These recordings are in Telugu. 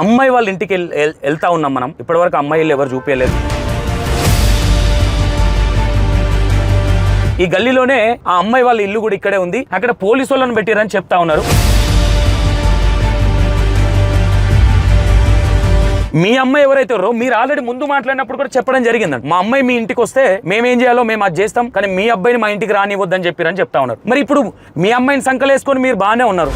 అమ్మాయి వాళ్ళ ఇంటికి వెళ్తా ఉన్నాం మనం. ఇప్పటివరకు అమ్మాయిలు ఎవరు చూపించలేదు. ఈ గల్లీలోనే ఆ అమ్మాయి వాళ్ళ ఇల్లు కూడా ఇక్కడే ఉంది. అక్కడ పోలీసు వాళ్ళని పెట్టిరని చెప్తా ఉన్నారు. మీ అమ్మాయి ఎవరైతే మీరు ఆల్రెడీ ముందు మాట్లాడినప్పుడు కూడా చెప్పడం జరిగిందండి. మా అమ్మాయి మీ ఇంటికి వస్తే మేమేం చేయాలో మేము అది చేస్తాం, కానీ మీ అబ్బాయిని మా ఇంటికి రానివ్వద్దని చెప్పిరని చెప్తా ఉన్నారు. మరి ఇప్పుడు మీ అమ్మాయిని సంకలేసుకొని మీరు బాగానే ఉన్నారు.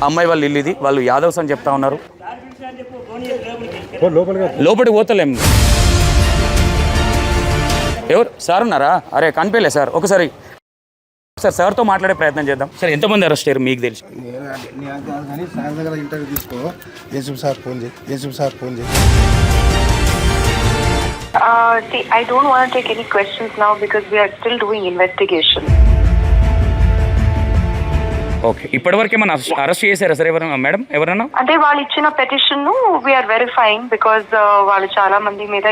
అమ్మాయి వాళ్ళు ఇల్లు ఇది, వాళ్ళు యాదవ్స్ అని చెప్తా ఉన్నారు. లోపలికి పోతలేం. ఎవరు సార్ ఉన్నారా? అరే కనిపించలే సార్, ఒకసారి సార్ సార్తో మాట్లాడే ప్రయత్నం చేద్దాం. సార్ ఎంతమంది అరెస్ట్ అయ్యారు మీకు తెలిసి? ఇంటర్వ్యూ తీసుకో. యేసుఫ్ సార్ ఫోన్ చేయి. See, I don't want to take any questions now because we are still doing investigation. Okay, ఇప్పటివరకు ఏమన్నా అరెస్ట్ చేశారా సార్ ఎవరైనా మేడం? ఎవరన్నా అంటే వాళ్ళు ఇచ్చిన పెటిషన్ ను వీఆర్ వెరిఫైయింగ్ బికాజ్ వాళ్ళు చాలా మంది మీద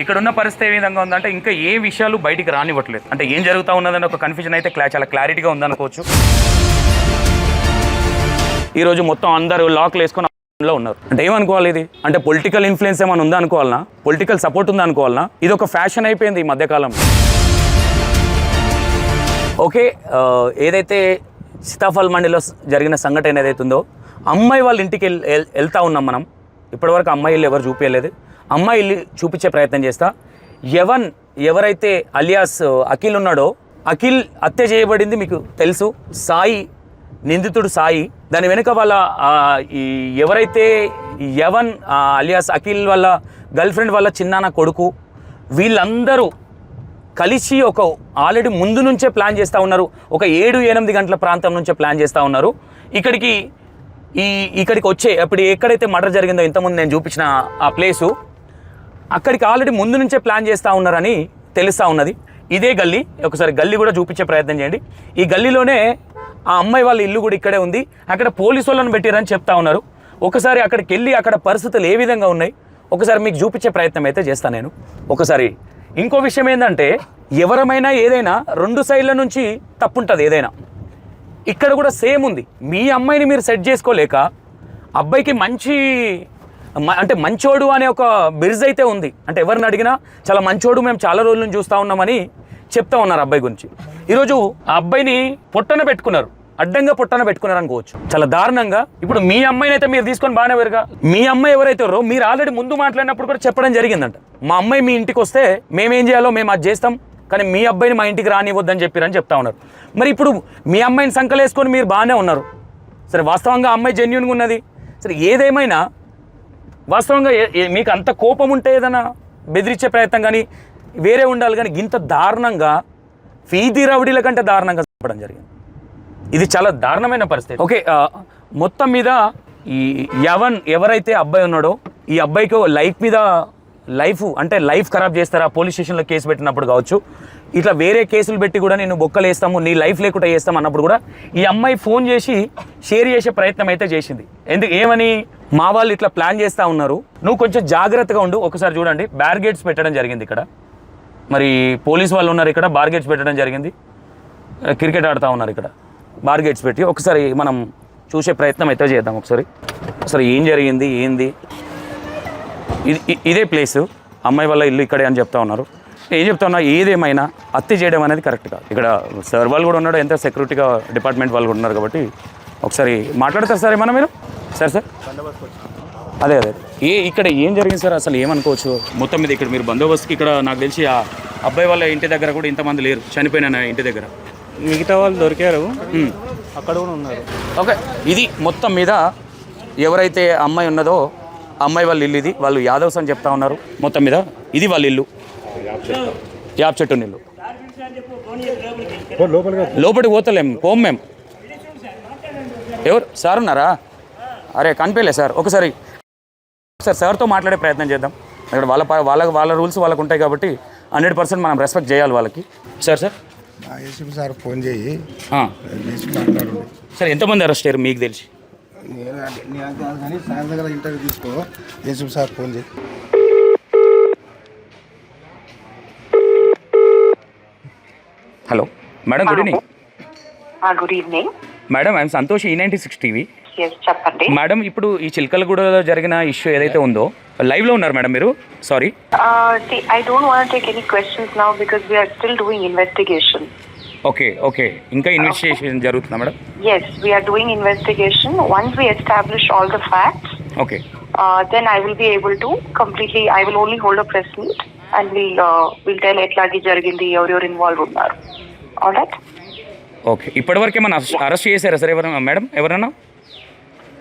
ఇక్కడ ఉన్న పరిస్థితి ఏ విధంగా ఉందంటే ఇంకా ఏ విషయాలు బయటికి రానివ్వట్లేదు. అంటే ఏం జరుగుతూ ఉన్నదని ఒక కన్ఫ్యూజన్ అయితే చాలా క్లారిటీగా ఉందనుకోవచ్చు. ఈరోజు మొత్తం అందరూ లాక్లు వేసుకొని లో ఉన్నారు. అంటే ఏమనుకోవాలి ఇది? అంటే పొలిటికల్ ఇన్ఫ్లుయెన్స్ ఏమైనా ఉందా అనుకోవాలనా? పొలిటికల్ సపోర్ట్ ఉందా అనుకోవాలనా? ఇది ఒక ఫ్యాషన్ అయిపోయింది ఈ మధ్యకాలంలో. ఓకే, ఏదైతే సీతాఫల్ మండిలో జరిగిన సంఘటన ఏదైతుందో, అమ్మాయి వాళ్ళ ఇంటికి వెళ్తా ఉన్నాం మనం. ఇప్పటివరకు అమ్మాయిలు ఎవరు చూపించలేదు. అమ్మాయిలు చూపించే ప్రయత్నం చేస్తా. ఎవరైతే అలియాస్ అఖిల్ ఉన్నాడో, అఖిల్ హత్య చేయబడింది మీకు తెలుసు. సాయి నిందితుడు సాయి. దాని వెనుక వాళ్ళ ఎవరైతే అలియాస్ అఖిల్ వాళ్ళ గర్ల్ ఫ్రెండ్ వాళ్ళ చిన్నాన్న కొడుకు, వీళ్ళందరూ కలిసి ఒక ఆల్రెడీ ముందు నుంచే ప్లాన్ చేస్తూ ఉన్నారు. ఒక 7-8 గంటల ప్రాంతం నుంచే ప్లాన్ చేస్తూ ఉన్నారు. ఇక్కడికి వచ్చే అప్పుడు ఎక్కడైతే మర్డర్ జరిగిందో ఇంతకుముందు నేను చూపించిన ఆ ప్లేసు, అక్కడికి ఆల్రెడీ ముందు నుంచే ప్లాన్ చేస్తూ ఉన్నారని తెలుస్తూ ఉన్నది. ఇదే గల్లీ, ఒకసారి గల్లీ కూడా చూపించే ప్రయత్నం చేయండి. ఈ గల్లీలోనే ఆ అమ్మాయి వాళ్ళ ఇల్లు కూడా ఇక్కడే ఉంది. అక్కడ పోలీసు వాళ్ళని పెట్టిరని చెప్తా ఉన్నారు. ఒకసారి అక్కడికి వెళ్ళి అక్కడ పరిస్థితులు ఏ విధంగా ఉన్నాయి ఒకసారి మీకు చూపించే ప్రయత్నం అయితే చేస్తాను నేను. ఒకసారి ఇంకో విషయం ఏంటంటే, ఎవరమైనా ఏదైనా 2 సైడ్ల నుంచి తప్పుంటుంది ఏదైనా. ఇక్కడ కూడా సేమ్ ఉంది. మీ అమ్మాయిని మీరు సెట్ చేసుకోలేక అబ్బాయికి మంచోడు అనే ఒక బిరుదు అయితే ఉంది. అంటే ఎవరిని అడిగినా చాలా మంచోడు, మేము చాలా రోజుల నుంచి చూస్తూ ఉన్నామని చెప్తా ఉన్నారు అబ్బాయి గురించి. ఈరోజు ఆ అబ్బాయిని అడ్డంగా పొట్టన పెట్టుకున్నారు అనుకోవచ్చు. చాలా దారుణంగా. ఇప్పుడు మీ అమ్మాయిని అయితే మీరు తీసుకొని బాగానే వేరుగా. మీ అమ్మాయి ఎవరైతే మీరు ఆల్రెడీ ముందు మాట్లాడినప్పుడు కూడా చెప్పడం జరిగిందంట. మా అమ్మాయి మీ ఇంటికి వస్తే మేమేం చేయాలో మేము అది చేస్తాం, కానీ మీ అబ్బాయిని మా ఇంటికి రానివ్వద్దని చెప్పిరని చెప్తా ఉన్నారు. మరి ఇప్పుడు మీ అమ్మాయిని సంకలేసుకొని మీరు బాగానే ఉన్నారు. సరే, వాస్తవంగా అమ్మాయి జెన్యూన్గా ఉన్నది. సరే, ఏదేమైనా వాస్తవంగా మీకు అంత కోపం ఉంటే ఏదైనా బెదిరించే ప్రయత్నం కానీ వేరే ఉండాలి, కానీ ఇంత దారుణంగా ఫీది రౌడీల కంటే దారుణంగా చెప్పడం జరిగింది. ఇది చాలా దారుణమైన పరిస్థితి. ఓకే, మొత్తం మీద ఈ ఎవరైతే అబ్బాయి ఉన్నాడో, ఈ అబ్బాయికి లైఫ్ ఖరాబ్ చేస్తారా పోలీస్ స్టేషన్లో కేసు పెట్టినప్పుడు కావచ్చు, ఇట్లా వేరే కేసులు పెట్టి కూడా నేను బొక్కలు వేస్తాము, నీ లైఫ్ లేకుండా వేస్తాం అన్నప్పుడు కూడా ఈ అమ్మాయి ఫోన్ చేసి షేర్ చేసే ప్రయత్నం అయితే చేసింది. ఏమని, మా వాళ్ళు ఇట్లా ప్లాన్ చేస్తూ ఉన్నారు, నువ్వు కొంచెం జాగ్రత్తగా ఉండు. ఒకసారి చూడండి, బ్యారిగేడ్స్ పెట్టడం జరిగింది ఇక్కడ. మరి పోలీస్ వాళ్ళు ఉన్నారు ఇక్కడ, బార్గేట్స్ పెట్టడం జరిగింది. క్రికెట్ ఆడుతూ ఉన్నారు ఇక్కడ, బార్గేట్స్ పెట్టి. ఒకసారి మనం చూసే ప్రయత్నం అయితే చేద్దాం. ఒకసారి ఏం జరిగింది ఏంది. ఇదే ప్లేసు, అమ్మాయి వాళ్ళ ఇల్లు ఇక్కడే అని చెప్తా ఉన్నారు. ఏం చెప్తా ఉన్నా, ఏదేమైనా హత్య చేయడం అనేది కరెక్ట్ కాదు. ఇక్కడ సార్ వాళ్ళు కూడా ఉన్నాడు, ఎంత సెక్యూరిటీగా డిపార్ట్మెంట్ వాళ్ళు కూడా ఉన్నారు కాబట్టి ఒకసారి మాట్లాడతారు సార్ ఏమన్నా మీరు? సార్ అదే ఇక్కడ ఏం జరిగింది సార్, అసలు ఏమనుకోవచ్చు మొత్తం మీద? ఇక్కడ మీరు బందోబస్తుకి ఇక్కడ నాకు తెలిసి ఆ అబ్బాయి వాళ్ళ ఇంటి దగ్గర కూడా ఇంతమంది లేరు, చనిపోయిన ఇంటి దగ్గర మిగతా వాళ్ళు దొరికారు, అక్కడ కూడా ఉన్నారు. ఓకే, ఇది మొత్తం మీద ఎవరైతే అమ్మాయి ఉన్నదో అమ్మాయి వాళ్ళ ఇల్లు ఇది, వాళ్ళు యాదవ్స్ అని చెప్తా ఉన్నారు. మొత్తం మీద ఇది వాళ్ళ ఇల్లు, యాప్ చెట్టు ఇల్లు. లోపలికి పోతలేం, మేము. ఎవరు సార్ ఉన్నారా? అరే కనిపించలే సార్, ఒకసారి సార్తో మాట్లాడే ప్రయత్నం చేద్దాం. అక్కడ వాళ్ళ రూల్స్ వాళ్ళకు ఉంటాయి కాబట్టి 100% మనం రెస్పెక్ట్ చేయాలి వాళ్ళకి. సార్ యేసుఫ్ సార్ ఫోన్ చేయి. సార్ ఎంతమంది అరెస్ట్ అయ్యారు మీకు తెలిసి? ఇంటర్వ్యూ తీసుకో. యేసుఫ్ సార్ ఫోన్ చేయి. Hello madam, good evening. Good evening. Madam I'm Santosh E96 TV. Yes, చెప్పండి. మేడం ఇప్పుడు ఈ చిలకలగూడలో జరిగిన ఇష్యూ ఏదైతే ఉందో లైవ్లో ఉన్నారు మేడం మీరు? Sorry. See, I don't want to take any questions now because we are still doing investigation. Okay ఇంకా ఇన్వెస్టిగేషన్ జరుగుతుందా madam? Yes, we are doing investigation. Once we establish all the facts, okay then I will be able to completely, I will only hold a press meet and we'll tell ఎట్లాగే జరిగింది, ఎవరెవరు ఇన్వాల్వ్ ఉన్నారు. All right? ఓకే ఇప్పటివరకు ఏమైనా అరెస్ట్ చేశారా సార్ ఎవరైనా మేడం? ఎవరైనా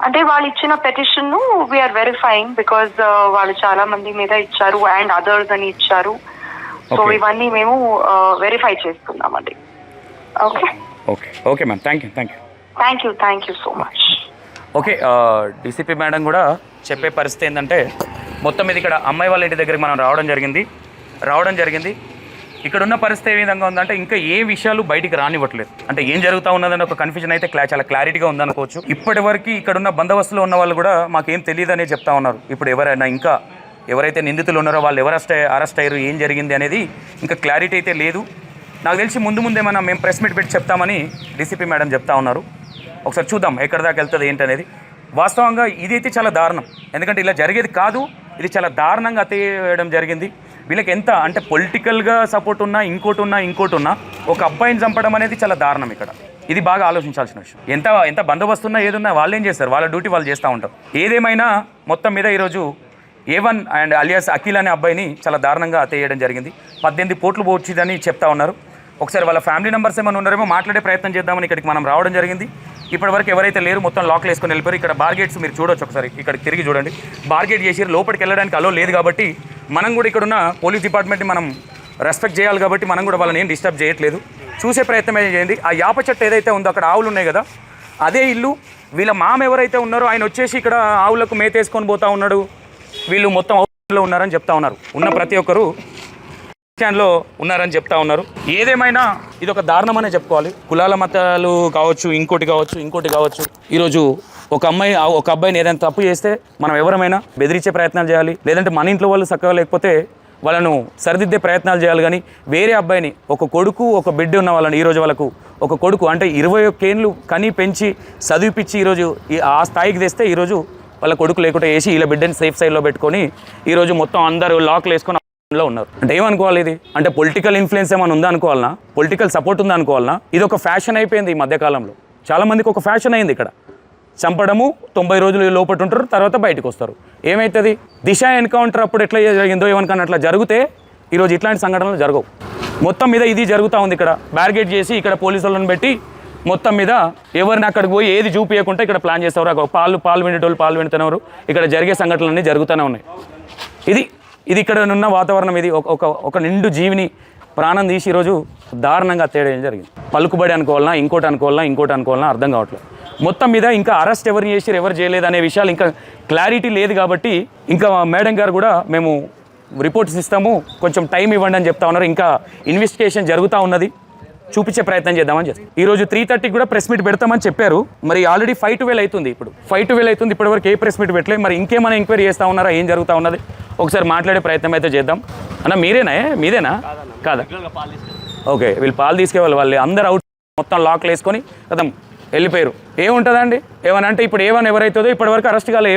అంటే వాళ్ళు ఇచ్చిన పెటిషన్ ను వీఆర్ వెరిఫైయింగ్ బికాజ్ వాళ్ళు చాలా మంది మీద ఇచ్చారు అండ్ అదర్స్ అని ఇచ్చారు. So Okay. ఇవన్నీ మేము వెరిఫై చేస్తున్నామండి. Okay ma'am thank you thank you so much. Okay DCP madam కూడా చెప్పే పరిస్థితి ఏంటంటే మొత్తం మీద ఇక్కడ అమ్మాయి వాళ్ళ ఇంటి దగ్గరికి మనం రావడం జరిగింది. ఇక్కడ ఉన్న పరిస్థితి ఏ విధంగా ఉందంటే ఇంకా ఏ విషయాలు బయటికి రానివ్వట్లేదు. అంటే ఏం జరుగుతూ ఉన్నదని ఒక కన్ఫ్యూజన్ అయితే చాలా క్లారిటీగా ఉందనుకోవచ్చు. ఇప్పటివరకు ఇక్కడ ఉన్న బందోబస్తులో ఉన్న వాళ్ళు కూడా మాకేం తెలియదు అనేది చెప్తా ఉన్నారు. ఇప్పుడు ఎవరైతే నిందితులు ఉన్నారో వాళ్ళు ఎవరు అరెస్ట్ అయ్యారు, ఏం జరిగింది అనేది ఇంకా క్లారిటీ అయితే లేదు. నాకు తెలిసి ముందేమన్నా మేము ప్రెస్ మీట్ పెట్టి చెప్తామని డీసీపీ మేడం చెప్తా ఉన్నారు. ఒకసారి చూద్దాం ఎక్కడి దాకా వెళ్తుంది ఏంటనేది. వాస్తవంగా ఇది అయితే చాలా దారుణం. ఎందుకంటే ఇలా జరిగేది కాదు, ఇది చాలా దారుణంగా అతేయడం జరిగింది. వీళ్ళకి ఎంత అంటే పొలిటికల్గా సపోర్ట్ ఉన్నా ఇంకోటి ఉన్నా ఒక అబ్బాయిని చంపడం అనేది చాలా దారుణం. ఇక్కడ ఇది బాగా ఆలోచించాల్సిన విషయం. ఎంత బందోబస్తు ఉన్నా ఏదున్నా వాళ్ళు ఏం చేస్తారు, వాళ్ళ డ్యూటీ వాళ్ళు చేస్తూ ఉంటారు. ఏదేమైనా మొత్తం మీద ఈరోజు A1 అండ్ అలియాస్ అఖిల్ అనే అబ్బాయిని చాలా దారుణంగా అతేయడం జరిగింది. 18 కోట్లు పోవచ్చిందని చెప్తా ఉన్నారు. ఒకసారి వాళ్ళ ఫ్యామిలీ మెంబర్స్ ఏమైనా ఉన్నారేమో మాట్లాడే ప్రయత్నం చేద్దామని ఇక్కడికి మనం రావడం జరిగింది. ఇప్పటివరకు ఎవరైతే లేరు మొత్తం లాక్లు వేసుకొని వెళ్ళిపోయారు. ఇక్కడ బార్గేట్స్ మీరు చూడొచ్చు, ఒకసారి ఇక్కడికి తిరిగి చూడండి. బార్గేట్ చేసి లోపలికి వెళ్ళడానికి అలో లేదు కాబట్టి మనం కూడా ఇక్కడున్న పోలీస్ డిపార్ట్మెంట్ని మనం రెస్పెక్ట్ చేయాలి కాబట్టి మనం కూడా వాళ్ళని ఏం డిస్టర్బ్ చేయట్లేదు. చూసే ప్రయత్నం చేయండి. ఆ యాప చెట్టు ఏదైతే ఉందో అక్కడ ఆవులు ఉన్నాయి కదా, అదే ఇల్లు. వీళ్ళ మామ ఎవరైతే ఉన్నారో ఆయన వచ్చేసి ఇక్కడ ఆవులకు మేతేసుకొని పోతా ఉన్నాడు. వీళ్ళు మొత్తం లో ఉన్నారని చెప్తా ఉన్నారు. ఉన్న ప్రతి ఒక్కరు స్టాండ్లో ఉన్నారని చెప్తా ఉన్నారు. ఏదేమైనా ఇది ఒక దారుణమనే చెప్పుకోవాలి. కులాల మతాలు కావచ్చు, ఇంకోటి కావచ్చు. ఈరోజు ఒక అబ్బాయిని ఏదైనా తప్పు చేస్తే మనం ఎవరమైనా బెదిరించే ప్రయత్నాలు చేయాలి, లేదంటే మన ఇంట్లో వాళ్ళు చక్కగా లేకపోతే వాళ్ళను సరిదిద్దే ప్రయత్నాలు చేయాలి. కానీ వేరే అబ్బాయిని, ఒక కొడుకు ఒక బిడ్డ ఉన్న వాళ్ళని ఈరోజు వాళ్ళకు ఒక కొడుకు అంటే 21 ఏళ్ళు కని పెంచి చదివిపించి ఈరోజు ఆ స్థాయికి తెస్తే ఈరోజు వాళ్ళ కొడుకు లేకుండా వేసి వీళ్ళ బిడ్డని సేఫ్ సైడ్లో పెట్టుకొని ఈరోజు మొత్తం అందరూ లాక్లు వేసుకొని లో ఉన్నారు. అంటే ఏమనుకోవాలి ఇది? అంటే పొలిటికల్ ఇన్ఫ్లుయెన్స్ ఏమైనా ఉందా అనుకోవాలన్నా, పొలిటికల్ సపోర్ట్ ఉందా అనుకోవాలన్నా? ఇది ఒక ఫ్యాషన్ అయిపోయింది ఈ మధ్యకాలంలో. చాలా మందికి ఒక ఫ్యాషన్ అయింది ఇక్కడ చంపడము. 90 రోజులు లోపల ఉంటారు, తర్వాత బయటకు వస్తారు. ఏమవుతుంది? దిశ ఎన్కౌంటర్ అప్పుడు ఎట్లా జరిగిందో ఏమనుకన్నా అట్లా జరిగితే ఈరోజు ఇట్లాంటి సంఘటనలు జరగవు. మొత్తం మీద ఇది జరుగుతూ ఉంది. ఇక్కడ బ్యారికేడ్ చేసి ఇక్కడ పోలీసులను పెట్టి మొత్తం మీద ఎవరిని అక్కడికి పోయి ఏది చూపించకుండా ఇక్కడ ప్లాన్ చేస్తారు. పాలు వినేటోళ్ళు పాలు వింటున్నారు. ఇక్కడ జరిగే సంఘటనలన్నీ జరుగుతూనే ఉన్నాయి. ఇది ఇక్కడ ఉన్న వాతావరణం. ఇది ఒక నిండు జీవిని ప్రాణం తీసి ఈరోజు దారుణంగా తేడా జరిగింది. పలుకుబడి అనుకోవాలన్నా, ఇంకోటి అనుకోవాలన్నా అర్థం కావట్లేదు. మొత్తం మీద ఇంకా అరెస్ట్ ఎవరిని చేసి ఎవరు చేయలేదు అనే విషయాలు ఇంకా క్లారిటీ లేదు కాబట్టి ఇంకా మేడం గారు కూడా మేము రిపోర్ట్స్ ఇస్తాము, కొంచెం టైం ఇవ్వండి అని చెప్తా ఉన్నారు. ఇంకా ఇన్వెస్టిగేషన్ జరుగుతూ ఉన్నది, చూపించే ప్రయత్నం చేద్దామని చెప్పి ఈరోజు 3:30కి కూడా ప్రెస్ మీట్ పెడతామని చెప్పారు. మరి ఆల్రెడీ 5-12 అవుతుంది. ఇప్పుడు 5-12 అవుతుంది. ఇప్పటివరకు ఏ ప్రెస్ మీట్ పెట్టలేదు. మరి ఇంకేమైనా ఎంక్వైరీ చేస్తూ ఉన్నారా, ఏం జరుగుతూ ఉన్నది ఒకసారి మాట్లాడే ప్రయత్నం అయితే చేద్దాం. అన్న మీదేనా కాదా? ఓకే, వీళ్ళు పాలు తీసుకెళ్ళి వాళ్ళు అందరూ అవుట్ మొత్తం లాక్లు వేసుకొని కదం వెళ్ళిపోయారు. ఏముంటుందండి ఏమని అంటే ఇప్పుడు ఏవన్ ఎవరైతుందో ఇప్పటివరకు అరెస్ట్ కాలే.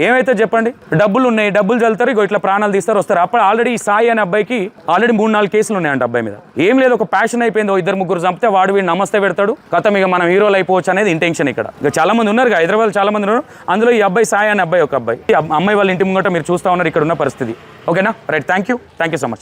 ఏమైతే చెప్పండి, డబ్బులు ఉన్నాయి, డబ్బులు చల్లుతారు, ఇట్లా ప్రాణాలు తీస్తారు, వస్తారు. అప్పుడు ఆల్రెడీ ఈ సాయి అనే అబ్బాయికి ఆల్రెడీ 3-4 కేసులు ఉన్నాయంట అబ్బాయి మీద. ఏం లేదు, ఒక ప్యాషన్ అయిపోయింది. 2-3 చంపితే వాడు వీడు నమస్తే పెడతాడు, కథం ఇక మనం హీరోలు అయిపోవచ్చు అనేది ఇంటెన్షన్. ఇక్కడ ఇక చాలా మంది ఉన్నారు, హైదరాబాద్ చాలా మంది ఉన్నారు. అందులో ఈ అబ్బాయి సాయి అనే అబ్బాయి ఒక అబ్బాయి. ఈ అమ్మాయి వాళ్ళ ఇంటి ముంగట మీరు చూస్తూ ఉన్నారు ఇక్కడ ఉన్న పరిస్థితి. ఓకేనా? Right, thank you so much.